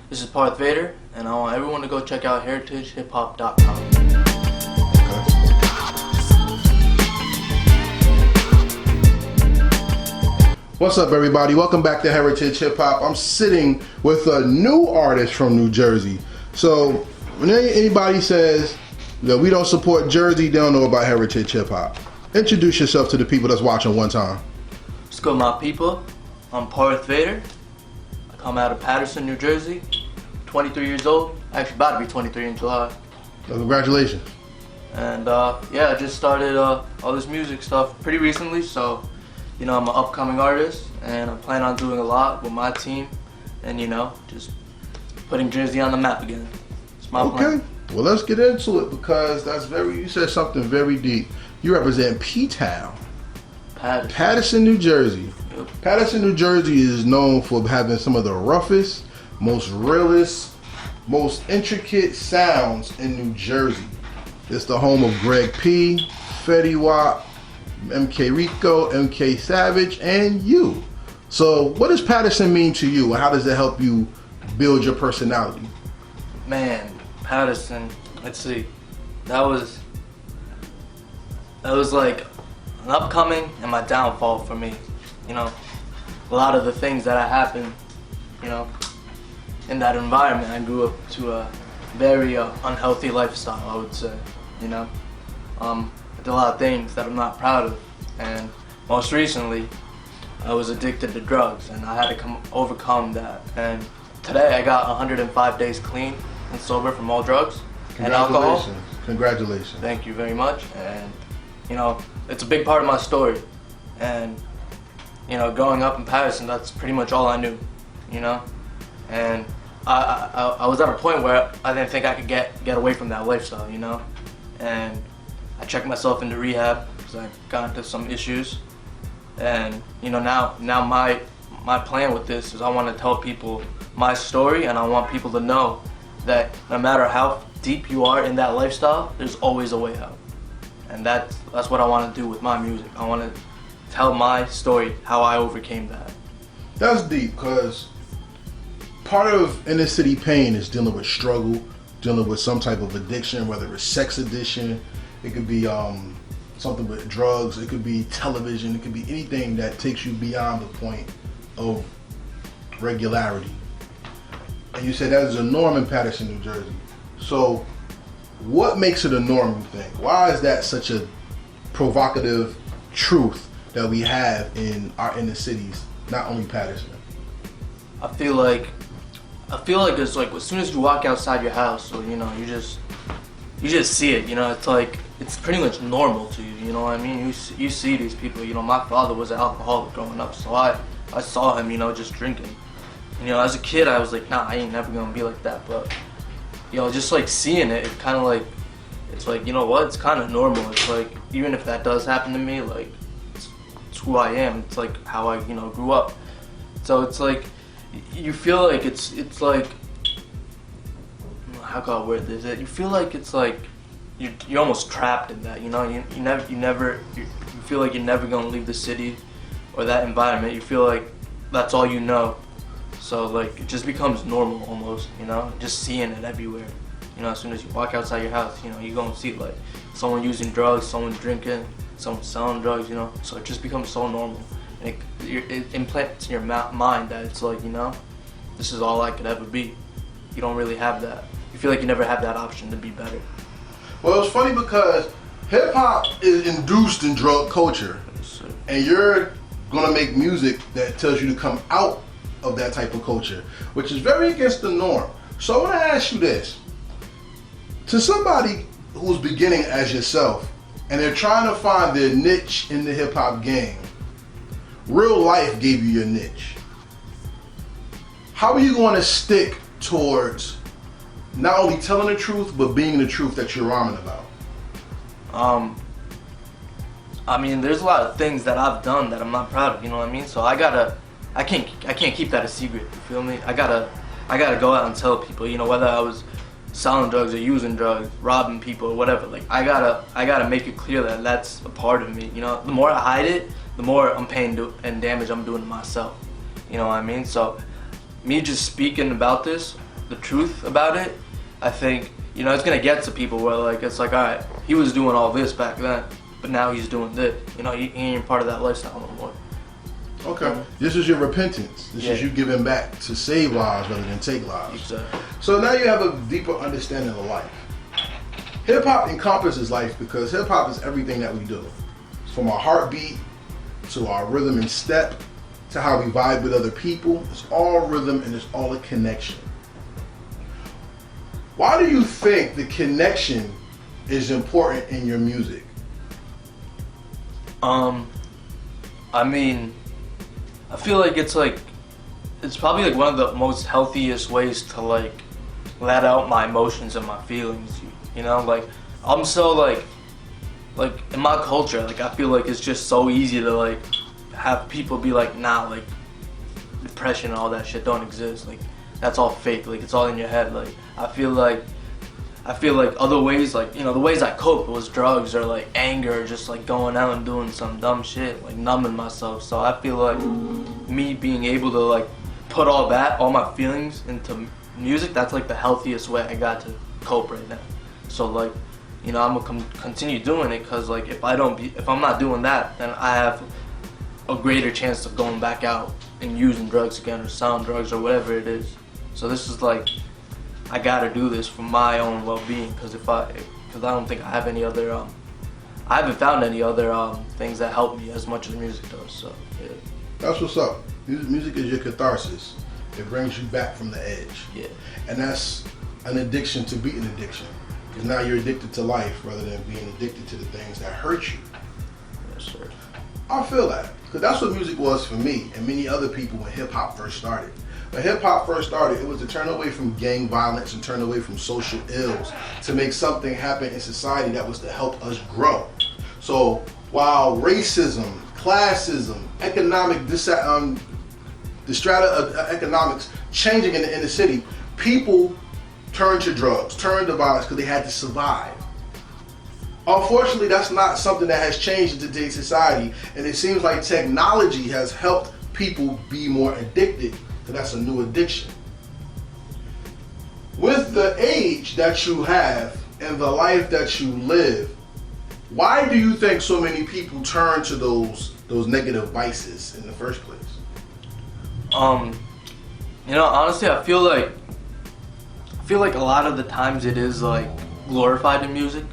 This is Parth Vader, and I want everyone to go check out heritagehiphop.com. What's up, everybody? Welcome back to Heritage Hip Hop. I'm sitting with a new artist from New Jersey. So when anybody says that we don't support Jersey, they don't know about Heritage Hip Hop. Introduce yourself to the people that's watching one time. What's good, my people? I'm Parth Vader. I come out of Paterson, New Jersey. 23 years old. Actually, about to be 23 in July. Well, congratulations. And yeah, I just started all this music stuff pretty recently, so you know, I'm an upcoming artist, and I plan on doing a lot with my team, and you know, just putting Jersey on the map again. It's my plan. Well, let's get into it, because you said something very deep. You represent P-Town. Paterson, New Jersey. Yep. Paterson, New Jersey is known for having some of the roughest, most realest, most intricate sounds in New Jersey. It's the home of Greg P, Fetty Wap, MK Rico, MK Savage, and you. So what does Paterson mean to you, and how does it help you build your personality? Man, Paterson, let's see. That was like an upcoming and my downfall for me. You know, a lot of the things that happened, you know, in that environment. I grew up to a very unhealthy lifestyle, I would say. You know, I did a lot of things that I'm not proud of, and most recently, I was addicted to drugs, and I had to overcome that. And today, I got 105 days clean and sober from all drugs and alcohol. Congratulations. Thank you very much. And you know, it's a big part of my story. And you know, growing up in Paterson, that's pretty much all I knew. You know, and I was at a point where I didn't think I could get away from that lifestyle. You know, and I checked myself into rehab because I got into some issues. And you know, now my plan with this is I want to tell people my story, and I want people to know that no matter how deep you are in that lifestyle, there's always a way out. And that's what I want to do with my music. I want to tell my story, how I overcame that. That's deep, because part of inner city pain is dealing with struggle, dealing with some type of addiction, whether it's sex addiction, it could be something with drugs, it could be television, it could be anything that takes you beyond the point of regularity. And you said that is a norm in Paterson, New Jersey. So what makes it a norm, you think? Why is that such a provocative truth that we have in our inner cities, not only Paterson? I feel like it's like as soon as you walk outside your house, or you know, you just see it. You know, it's like it's pretty much normal to you. You know what I mean? You see these people. You know, my father was an alcoholic growing up, so I saw him, you know, just drinking. And, you know, as a kid, I was like, nah, I ain't never gonna be like that. But you know, just like seeing it, it kind of like, it's like, you know what? It's kind of normal. It's like, even if that does happen to me, like it's who I am. It's like how I, you know, grew up. So it's like you feel like it's like, how can I word this? You feel like it's like you're almost trapped in that. You know, you feel like you're never gonna leave the city or that environment. You feel like that's all you know. So like it just becomes normal almost. You know, just seeing it everywhere. You know, as soon as you walk outside your house, you know, you're gonna see like someone using drugs, someone drinking, someone selling drugs. You know, so it just becomes so normal. And it implants in your mind that it's like, you know, this is all I could ever be. You don't really have that. You feel like you never have that option to be better. Well, it's funny because hip hop is induced in drug culture, and you're gonna make music that tells you to come out of that type of culture, which is very against the norm. So I want to ask you this: to somebody who's beginning as yourself, and they're trying to find their niche in the hip hop game, real life gave you your niche. How are you going to stick towards not only telling the truth, but being the truth that you're rhyming about? I mean, there's a lot of things that I've done that I'm not proud of, you know what I mean? So I can't keep that a secret, you feel me? I gotta go out and tell people, you know, whether I was selling drugs or using drugs, robbing people or whatever. Like I gotta make it clear that that's a part of me, you know? The more I hide it, the more I'm pain and damage I'm doing to myself. You know what I mean? So me just speaking about this, the truth about it, I think, you know, it's gonna get to people where like it's like, all right, he was doing all this back then, but now he's doing this. You know, he ain't part of that lifestyle no more. Okay. This is your repentance. This is you giving back to save lives rather than take lives. Exactly. So now you have a deeper understanding of life. Hip hop encompasses life because hip hop is everything that we do. From our heartbeat to our rhythm and step to how we vibe with other people. It's all rhythm and it's all a connection. Why do you think the connection is important in your music? I mean, I feel like it's probably like one of the most healthiest ways to like let out my emotions and my feelings. You know, like I'm so like in my culture, like I feel like it's just so easy to like have people be like, nah, like depression and all that shit don't exist. Like that's all fake. Like it's all in your head. Like I feel like other ways, like, you know, the ways I cope was drugs or like anger, or just like going out and doing some dumb shit, like numbing myself. So I feel like me being able to like put all my feelings into music, that's like the healthiest way I got to cope right now. So like, you know, I'm gonna continue doing it because like if I'm not doing that, then I have a greater chance of going back out and using drugs again or selling drugs or whatever it is. So this is like, I gotta do this for my own well-being because I don't think I have any other I haven't found any other things that help me as much as music does. So yeah. That's what's up. Music is your catharsis. It brings you back from the edge. Yeah. And that's an addiction to be an addiction. Because now you're addicted to life rather than being addicted to the things that hurt you. Yes, sir. I feel that. Because that's what music was for me and many other people when hip hop first started. When hip hop first started, it was to turn away from gang violence and turn away from social ills to make something happen in society that was to help us grow. So while racism, classism, the strata of economics changing in the inner city, people turned to drugs, turned to violence because they had to survive. Unfortunately, that's not something that has changed in today's society, and it seems like technology has helped people be more addicted. So that's a new addiction. With the age that you have and the life that you live, why do you think so many people turn to those negative vices in the first place? You know, honestly, I feel like a lot of the times it is like glorified in music.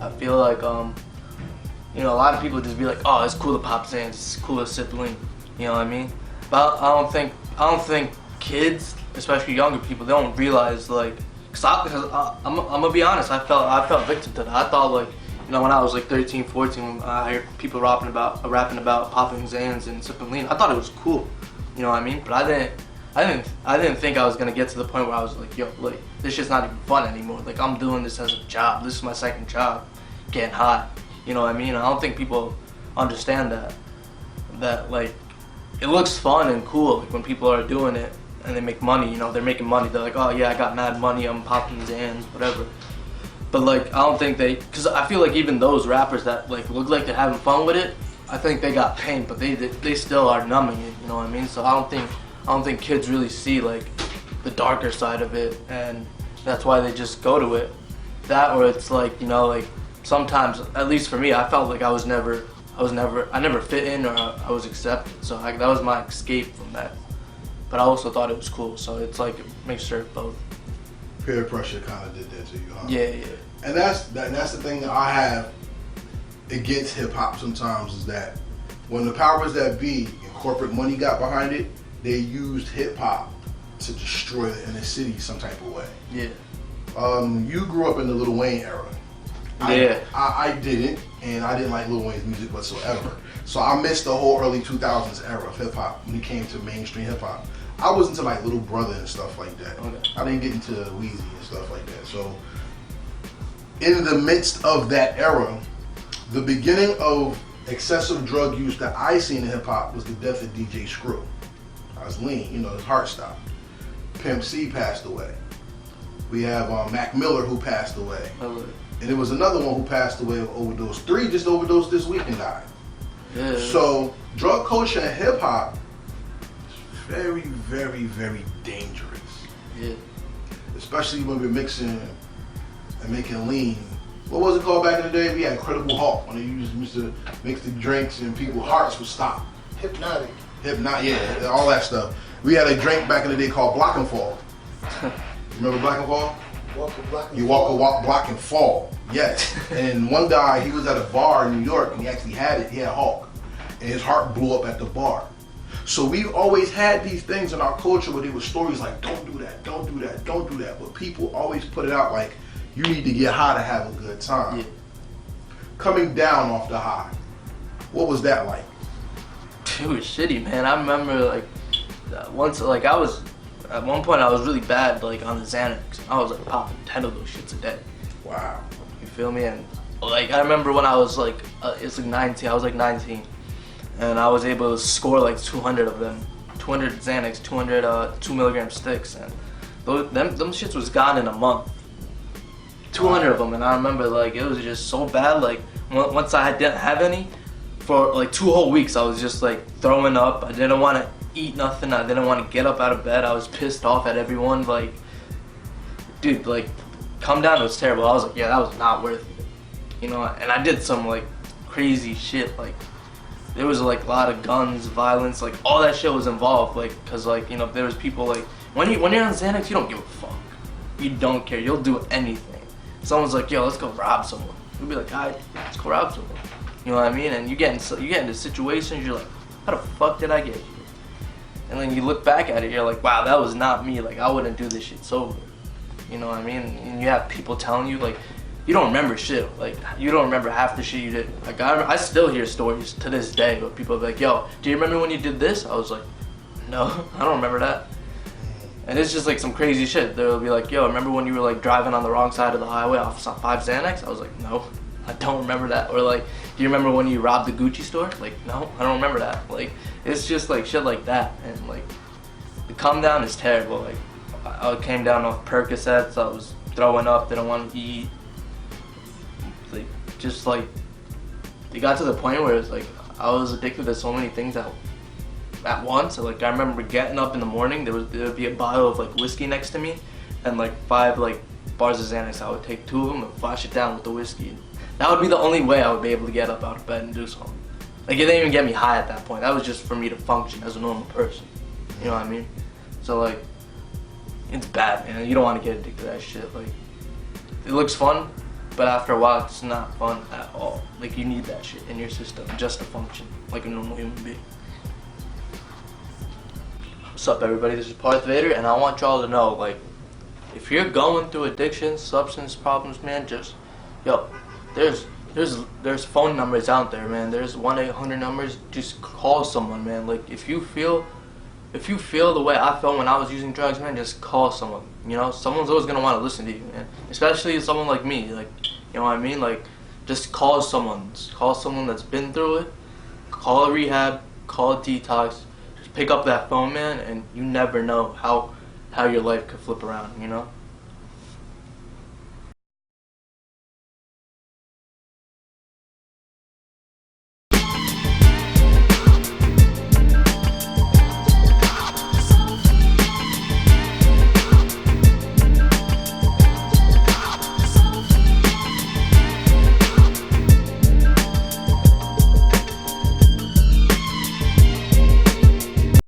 I feel like you know, a lot of people just be like, oh, it's cool to pop Zans, it's cool to sip lean. You know what I mean? But I don't think kids, especially younger people, they don't realize like, cause I'm gonna be honest, I felt victim to that. I thought like, you know, when I was like 13, 14, when I heard people rapping about popping Zans and sipping lean, I thought it was cool. You know what I mean? But I didn't think I was gonna get to the point where I was like, yo, like this shit's not even fun anymore. Like I'm doing this as a job. This is my second job, getting high. You know what I mean? I don't think people understand that like it looks fun and cool like when people are doing it and they make money. You know, they're making money. They're like, oh yeah, I got mad money. I'm popping Zans, whatever. But like I don't think because I feel like even those rappers that like look like they're having fun with it, I think they got pain, but they still are numbing it. You know what I mean? So I don't think kids really see like the darker side of it, and that's why they just go to it. That, or it's like, you know, like sometimes, at least for me, I felt like I never fit in or I was accepted. So that was my escape from that. But I also thought it was cool. So it's like a mixture of both. Peer pressure kind of did that to you, huh? Yeah. And that's the thing that I have against hip hop sometimes, is that when the powers that be and corporate money got behind it, they used hip hop to destroy the inner city some type of way. Yeah. You grew up in the Lil Wayne era. Yeah. I didn't, and I didn't like Lil Wayne's music whatsoever. So I missed the whole early 2000s era of hip hop when it came to mainstream hip hop. I was into like Little Brother and stuff like that. Okay. I didn't get into Weezy and stuff like that. So in the midst of that era, the beginning of excessive drug use that I seen in hip hop was the death of DJ Screw. I was lean, you know, his heart stopped. Pimp C passed away. We have Mac Miller, who passed away. And there was another one who passed away of overdose. 3 just overdosed this week and died. Yeah. So drug culture and hip hop is very, very, very dangerous. Yeah. especially when we're mixing and making lean. What was it called back in the day? We had Incredible Hulk when they used to mix the drinks and people's hearts would stop. Hypnotic, yeah, all that stuff. We had a drink back in the day called Block and Fall. Remember Block and Fall? You walk, block, and fall. Yes. And one guy, he was at a bar in New York, and he actually had it. He had a Hulk, and his heart blew up at the bar. So we've always had these things in our culture where there were stories like, don't do that, don't do that, don't do that. But people always put it out like, you need to get high to have a good time. Yeah. Coming down off the high, what was that like? It was shitty, man. I remember like once, like I was at one point I was really bad, like on the Xanax. I was like popping 10 of those shits a day. Wow. You feel me? And like I remember when I was like it's like 19. I was like 19, and I was able to score like 200 of them, 200 Xanax, 200 2 milligram sticks, and them shits was gone in a month. 200 of them, and I remember like it was just so bad. Like once I didn't have any for like 2 whole weeks, I was just like throwing up. I didn't want to eat nothing. I didn't want to get up out of bed. I was pissed off at everyone. Like, dude, like, come down was terrible. I was like, yeah, that was not worth it, you know. And I did some like crazy shit. Like, there was like a lot of guns, violence, like all that shit was involved. Like, cause like there was people like when you're on Xanax, you don't give a fuck. You don't care. You'll do anything. Someone's like, yo, let's go rob someone. You'll be like, alright, let's go rob someone. You know what I mean? And you get into situations, you're like, how the fuck did I get here? And then you look back at it, you're like, wow, that was not me. Like, I wouldn't do this shit sober. You know what I mean? And you have people telling you, like, you don't remember shit. Like, you don't remember half the shit you did. Like, I still hear stories to this day where people are like, yo, do you remember when you did this? I was like, no, I don't remember that. And it's just like some crazy shit. They'll be like, yo, remember when you were like driving on the wrong side of the highway off 5 Xanax? I was like, no, I don't remember that. Or like, do you remember when you robbed the Gucci store? Like, no, I don't remember that. Like, it's just like shit like that. And like, the come down is terrible. Like, I came down off Percocets. I was throwing up, didn't want to eat. Like, just like, it got to the point where it's like, I was addicted to so many things at once. So, like, I remember getting up in the morning, there would be a bottle of like whiskey next to me, and like 5 like bars of Xanax. I would take 2 of them and flash it down with the whiskey. That would be the only way I would be able to get up out of bed and do something. Like, it didn't even get me high at that point. That was just for me to function as a normal person. You know what I mean? So like, it's bad, man. You don't want to get addicted to that shit. Like, it looks fun, but after a while, it's not fun at all. Like, you need that shit in your system just to function like a normal human being. What's up, everybody? This is Parth Vader, and I want y'all to know, like, if you're going through addiction, substance problems, man, just, yo, there's phone numbers out there, man. There's 1-800 numbers. Just call someone, man. Like, if you feel the way I felt when I was using drugs, man, just call someone. You know, someone's always gonna want to listen to you, man. Especially someone like me. Like, you know what I mean? Like, just call someone. Just call someone that's been through it. Call a rehab. Call a detox. Just pick up that phone, man, and you never know how your life could flip around. You know.